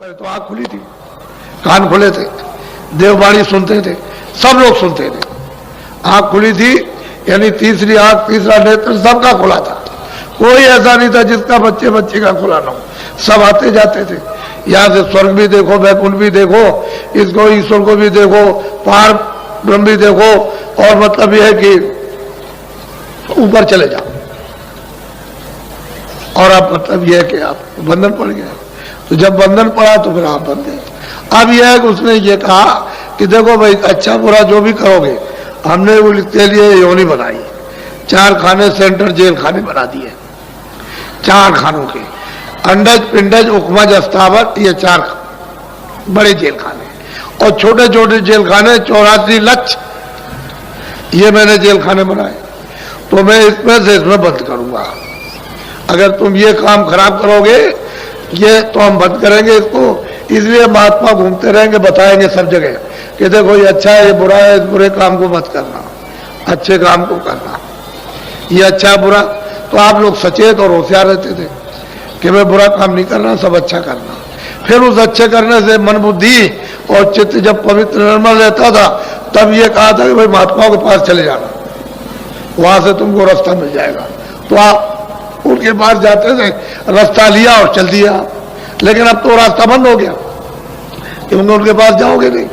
पहले तो आंख खुली थी, कान खुले थे, देववाणी सुनते थे, सब लोग सुनते थे। आंख खुली थी यानी तीसरी आंख, तीसरा नेत्र सबका खुला था। कोई ऐसा नहीं था जिसका बच्चे बच्चे का खुला ना हो। सब आते जाते थे। यहाँ से स्वर्ग भी देखो, वैकुंठ भी देखो, इसको ईश्वर को भी देखो, पार ब्रह्म भी देखो, और मतलब यह है कि ऊपर चले जाओ। और अब मतलब यह है कि आप बंधन पड़ गया। तो जब बंधन पड़ा तो फिर आप बंध गए। अब यह है कि उसने ये कहा कि देखो भाई, अच्छा बुरा जो भी करोगे, हमने उसके लिए योनि बनाई, 4 खाने सेंट्रल जेल खाने बना दिए, 4 खानों के, अंडज पिंडज उकमज अस्तावत, ये 4 बड़े जेल खाने, और छोटे छोटे जेल खाने 84 लक्ष्य, ये मैंने जेल खाने बनाए। तो मैं इसमें से इसमें बंद करूंगा। अगर तुम ये काम खराब करोगे, ये तो हम बंद करेंगे इसको। इसलिए महात्मा घूमते रहेंगे, बताएंगे सब जगह कि देखो ये अच्छा है, ये बुरा है, इस बुरे काम को मत करना, अच्छे काम को करना, ये अच्छा बुरा। तो आप लोग सचेत और होशियार रहते थे कि मैं बुरा काम नहीं करना, सब अच्छा करना। फिर उस अच्छे करने से मन बुद्धि और चित्त जब पवित्र निर्मल रहता था, तब ये कहा था कि भाई महात्माओं के पास चले जाना, वहां से तुमको रास्ता मिल जाएगा। तो आप उनके पास जाते थे, रास्ता लिया और चल दिया। लेकिन अब तो रास्ता बंद हो गया, क्योंकि उनके पास जाओगे नहीं।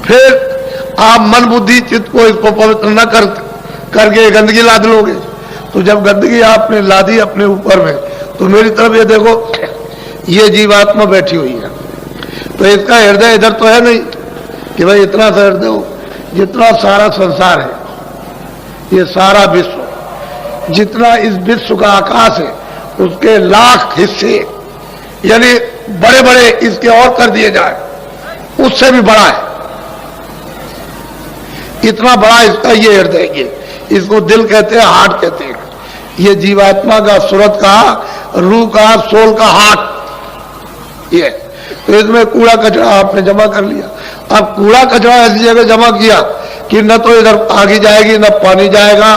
फिर आप मन बुद्धि चित्त को इसको पवित्र न करके गंदगी लाद लोगे। तो जब गंदगी आपने लादी अपने ऊपर में, तो मेरी तरफ ये देखो, ये जीवात्मा बैठी हुई है। तो इसका हृदय इधर तो है नहीं कि भाई इतना सा हृदय हो। जितना सारा संसार है, ये सारा विश्व, जितना इस विश्व का आकाश है, उसके लाख हिस्से, यानी बड़े बड़े इसके और कर दिए जाए, उससे भी बड़ा है। इतना बड़ा इसका ये हृदय, ये इसको दिल कहते हैं, हार्ट कहते हैं। ये जीवात्मा का, सूरत का, रूह का, सोल का हार्ट ये। तो इसमें कूड़ा कचरा आपने जमा कर लिया। अब कूड़ा कचरा ऐसी जगह जमा किया कि न तो इधर आगे जाएगी, न पानी जाएगा,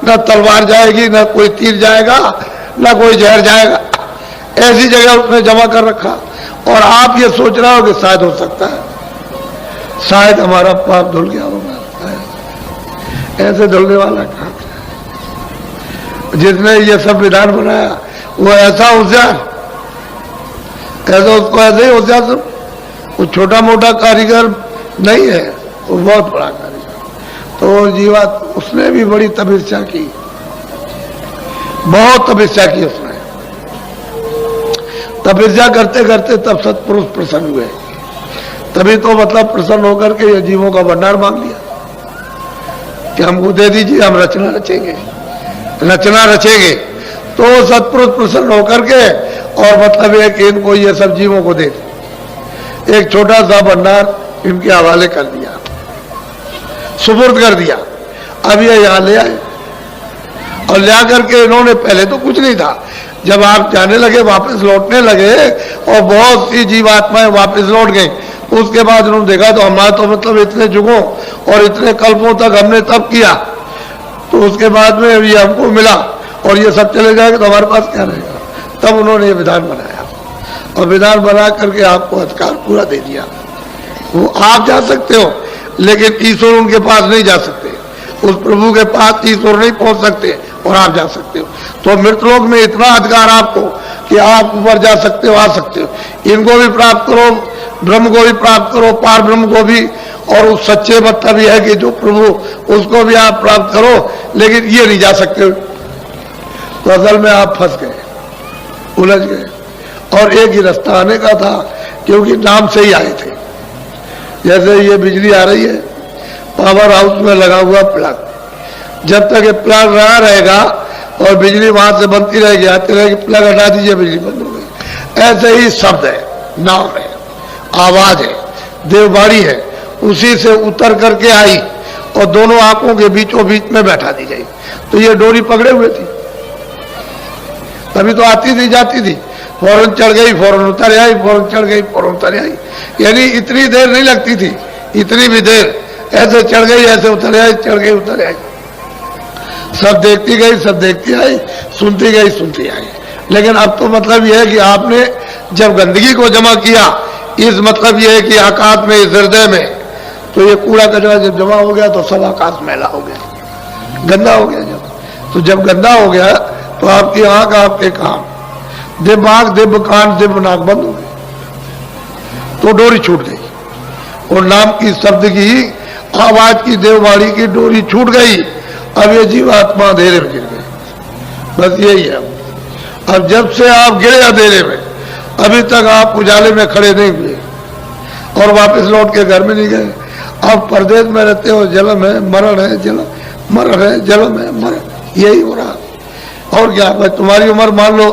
न तलवार जाएगी, न कोई तीर जाएगा, न कोई जहर जाएगा। ऐसी जगह उसने जमा कर रखा। और आप ये सोच रहे हो कि शायद हो सकता है, शायद हमारा पाप धुल गया होगा। ऐसे धुलने वाला कहाँ? जिसने ये सब विधान बनाया वो ऐसा होशियार, ऐसा उसको ऐसे ही होशियार सब। वो छोटा मोटा कारीगर नहीं है, वो बहुत बड़ा कारीगर। तो जीवात उसने भी बड़ी तपस्या की, बहुत तपस्या की उसने। तपस्या करते करते तब सत्पुरुष प्रसन्न हुए। तभी तो मतलब प्रसन्न होकर के ये जीवों का भंडार मांग लिया कि हमको दे दीजिए, हम रचना रचेंगे, रचना रचेंगे। तो सत्पुरुष प्रसन्न होकर के और मतलब है कि इनको ये सब जीवों को दे दे। एक छोटा सा भंडार इनके हवाले कर दिया, सुपुर्द कर दिया। अब ये यहाँ ले आए, और ले आकर के इन्होंने, पहले तो कुछ नहीं था, जब आप जाने लगे, वापस लौटने लगे और बहुत सी जीवात्माएं वापस लौट गई, उसके बाद उन्होंने देखा तो हमारा तो मतलब इतने जुगों और इतने कल्पों तक हमने तब किया, तो उसके बाद में ये हमको मिला और ये सब चले जाएगा तो हमारे पास क्या रहेगा। तब उन्होंने ये विधान बनाया, और विधान बना करके आपको अधिकार पूरा दे दिया। वो आप जा सकते हो, लेकिन ईश्वर उनके पास नहीं जा सकते। उस प्रभु के पास ईश्वर नहीं पहुंच सकते, और आप जा सकते हो। तो मृतलोक में इतना अधिकार आपको कि आप ऊपर जा सकते हो, आ सकते हो। इनको भी प्राप्त करो, ब्रह्म को भी प्राप्त करो, पार ब्रह्म को भी। और उस सच्चे मतलब यह है कि जो प्रभु, उसको भी आप प्राप्त करो, लेकिन ये नहीं जा सकते। तो असल में आप फंस गए, उलझ गए। और एक ही रास्ता आने का था, क्योंकि नाम से ही आए थे। जैसे ये बिजली आ रही है, पावर हाउस में लगा हुआ प्लग, जब तक ये प्लग रहा रहेगा और बिजली वहां से बनती रहेगी, आती रहेगी, प्लग हटा दीजिए, बिजली बंद हो गई। ऐसे ही शब्द है, नाम है, आवाज है, देववाणी है, उसी से उतर करके आई और दोनों आंखों के बीचों बीच में बैठा दी गई। तो ये डोरी पकड़े हुए थी, तभी तो आती थी जाती थी, फौरन चढ़ गई, फौरन उतर आई, फौरन चढ़ गई, फौरन उतर आई। यानी इतनी देर नहीं लगती थी, इतनी भी देर, ऐसे चढ़ गई, ऐसे उतर आई, चढ़ गई, उतर आई। सब देखती गई, सब देखती आई, सुनती गई, सुनती आई। लेकिन अब तो मतलब यह है कि आपने जब गंदगी को जमा किया, इस मतलब यह है कि आकाश में, इस हृदय में, तो ये कूड़ा कचरा जब जमा हो गया तो सब आकाश मैला हो गया, गंदा हो गया। जब गंदा हो गया तो आपकी आंख, आपके कान, दिव्य आंख, दिव्य कान, दिव्य नाक बंद हो गई, तो डोरी छूट गई। और नाम की, शब्द की, आवाज की, देववाणी की डोरी छूट गई। अब ये जीवात्मा अंधेरे में गिर गई। बस यही है। अब जब से आप गिरे अंधेरे में, अभी तक आप उजाले में खड़े नहीं हुए और वापस लौट के घर में नहीं गए। अब परदेश में रहते हो, जन्म है मरण है, जन्म मरण है, जन्म है मरण, यही हो रहा। और क्या भाई, तुम्हारी उम्र मान लो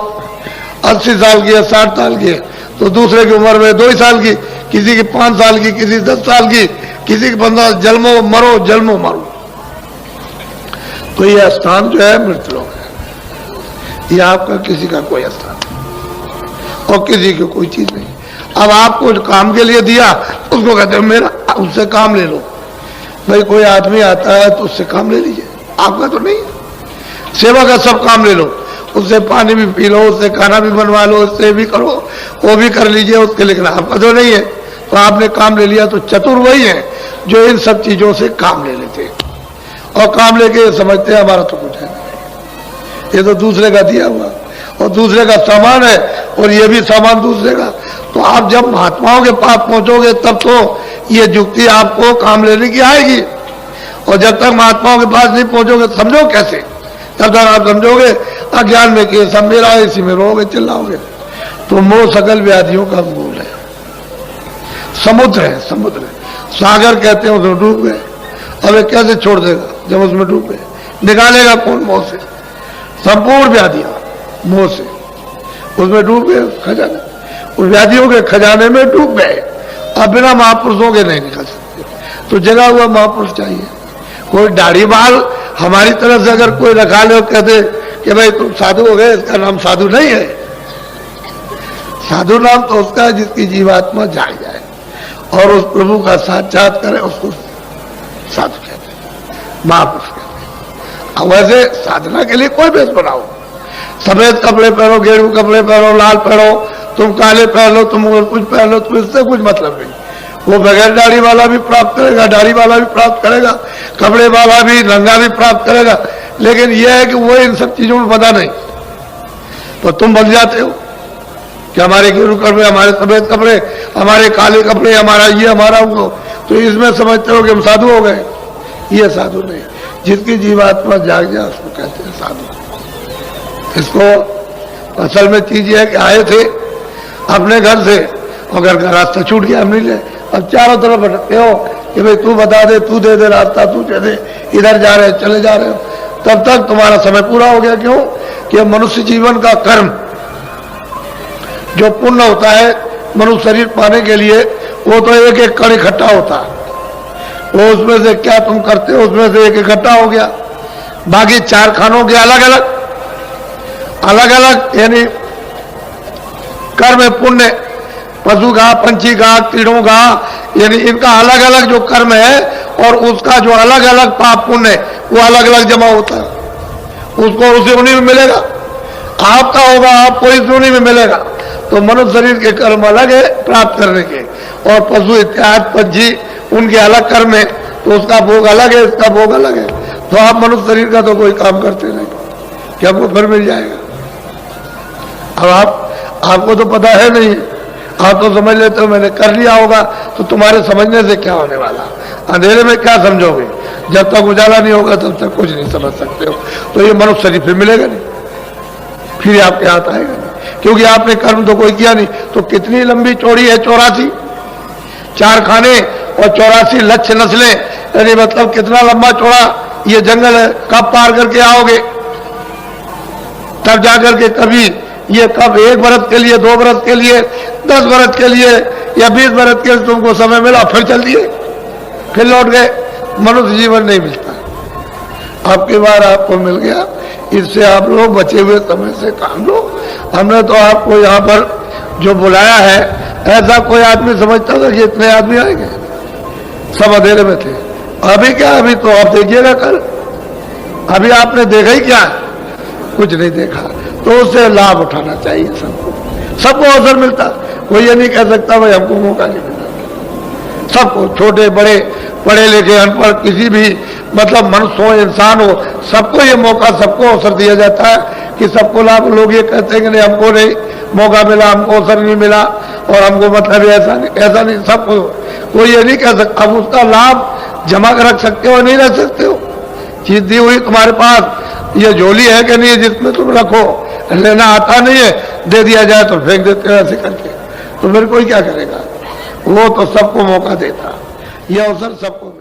80 साल की है, 60 साल की है, तो दूसरे की उम्र में 2 साल की, किसी की 5 साल की, किसी 10 साल की, किसी की 15, जन्मो मरो, जन्मो मरो। तो ये स्थान जो है मृतलोक है, ये आपका किसी का कोई स्थान नहीं और किसी की कोई चीज नहीं। अब आपको काम के लिए दिया, उसको कहते हैं मेरा, उससे काम ले लो। भाई कोई आदमी आता है तो उससे काम ले लीजिए, आपका तो नहीं। सेवा का सब काम ले लो, उससे पानी भी पी लो, उससे खाना भी बनवा लो, उससे भी करो, वो भी कर लीजिए, उसके लिखना आपका तो नहीं है। तो आपने काम ले लिया। तो चतुर वही है जो इन सब चीजों से काम ले लेते हैं और काम लेके समझते हैं हमारा तो कुछ है, ये तो दूसरे का दिया हुआ और दूसरे का सामान है और ये भी सामान दूसरे का। तो आप जब महात्माओं के पास पहुंचोगे तब तो ये युक्ति आपको काम लेने की आएगी, और जब तक महात्माओं के पास नहीं पहुंचोगे समझो कैसे, तब तक आप समझोगे अज्ञान में कि सब मेरा है, इसी में रोगे, चिल्लाओगे। तो मोह सकल व्याधियों का मूल है, समुद्र है, समुद्र है, सागर कहते हैं, उसमें डूब गए। अब ये कैसे छोड़ देगा जब उसमें डूब गए, निकालेगा कौन मोह से? संपूर्ण व्याधियां मोह से, उसमें डूब गए खजाने, उस व्याधियों के खजाने में डूब गए। अब बिना महापुरुषों के नहीं निकल सकते, तो जगा हुआ महापुरुष चाहिए। कोई दाढ़ी बाल हमारी तरफ से अगर कोई रखा ले और कहते कि भाई तुम साधु हो गए, इसका नाम साधु नहीं है। साधु नाम तो उसका है जिसकी जीवात्मा जाग जाए और उस प्रभु का साक्षात करे, उसको साधु कहते हैं, महापुरुष कहते हैं। अब वैसे साधना के लिए कोई वेश बनाओ, सफेद कपड़े पहनो, गेरू कपड़े पहनो, लाल पहनो, तुम काले पहन लो, तुम कुछ पहन लो, तो इससे कुछ मतलब नहीं। वो बगैर दाढ़ी वाला भी प्राप्त करेगा, दाढ़ी वाला भी प्राप्त करेगा, कपड़े वाला भी, नंगा भी प्राप्त करेगा। लेकिन यह है कि वो इन सब चीजों में बता नहीं। तो तुम बन जाते हो कि हमारे गेरू कपड़े, हमारे सफेद कपड़े, हमारे काले कपड़े, हमारा ये, हमारा वो, तो इसमें समझते हो कि हम साधु हो गए। ये साधु नहीं, जिसकी जीवात्मा जाग जाए उसको कहते हैं साधु। इसको असल में चीज यह है कि आए थे अपने घर से और घर का रास्ता छूट गया, हम नहीं ले, अब चारों तरफ भटकते हो कि भाई तू बता दे, तू दे दे रास्ता, तू दे दे, इधर जा रहे चले जा रहे हो, तब तक तुम्हारा समय पूरा हो गया। क्यों? कि मनुष्य जीवन का कर्म जो पुण्य होता है मनुष्य शरीर पाने के लिए, वो तो एक एक कण इकट्ठा होता है। वो उसमें से क्या तुम करते हो, उसमें से एक इकट्ठा हो गया। बाकी 4 खानों के अलग अलग अलग अलग यानी कर्म पुण्य, पशु का, पंछी का, कीड़ों का, यानी इनका अलग अलग जो कर्म है और उसका जो अलग अलग पाप पुण्य वो अलग अलग जमा होता है। उसको उसी उन्हीं में मिलेगा, आपका होगा आपको इस उन्हीं में मिलेगा। तो मनुष्य शरीर के कर्म अलग है प्राप्त करने के, और पशु इत्यादि पंछी उनके अलग कर्म है, तो उसका भोग अलग है, इसका भोग अलग है। तो आप मनुष्य शरीर का तो कोई काम करते नहीं कि आपको फिर मिल जाएगा। अब आपको तो पता है नहीं, आप तो समझ लेते हो मैंने कर लिया होगा, तो तुम्हारे समझने से क्या होने वाला? अंधेरे में क्या समझोगे? जब तक उजाला नहीं होगा तब तक कुछ नहीं समझ सकते हो। तो ये मनुष्य शरीर फिर मिलेगा नहीं, फिर आपके हाथ आएगा नहीं, क्योंकि आपने कर्म तो कोई किया नहीं। तो कितनी लंबी चौड़ी है? 84 4 खाने और 84 लक्ष्य नस्लें, यानी मतलब कितना लंबा चौड़ा ये जंगल है। कब पार करके आओगे? तब जाकर के कभी ये कब 1 बरस के लिए, 2 बरस के लिए, 10 बरस के लिए या 20 बरस के लिए तुमको समय मिला, फिर चल दिए, फिर लौट गए। मनुष्य जीवन नहीं मिलता। आपकी बार आपको मिल गया, इससे आप लोग बचे हुए समय से काम लो। हमने तो आपको यहाँ पर जो बुलाया है, ऐसा कोई आदमी समझता था कि इतने आदमी आएंगे? सब अंधेरे में थे। अभी क्या? अभी तो आप देखिएगा कल। अभी आपने देखा ही क्या? कुछ नहीं देखा। तो उससे लाभ उठाना चाहिए सबको। सबको अवसर मिलता, कोई ये नहीं कह सकता भाई हमको मौका नहीं मिला। सबको, छोटे बड़े, पढ़े लिखे अनपढ़, किसी भी मतलब मनुष्य हो, इंसान हो, सबको ये मौका, सबको अवसर दिया जाता है कि सबको लाभ। लोग ये कहते हैं कि नहीं हमको नहीं मौका मिला, हमको अवसर नहीं मिला और हमको मतलब ऐसा नहीं। सबको, कोई ये नहीं कह सकता। अब उसका लाभ जमा कर रख सकते हो, नहीं रख सकते हो। चीज दी हुई तुम्हारे पास, ये झोली है कि नहीं जिसमें तुम रखो, लेना आता नहीं है, दे दिया जाए तो फेंक देते हो ऐसे करके, तो फिर कोई क्या करेगा। वो तो सबको मौका देता, ये अवसर सबको।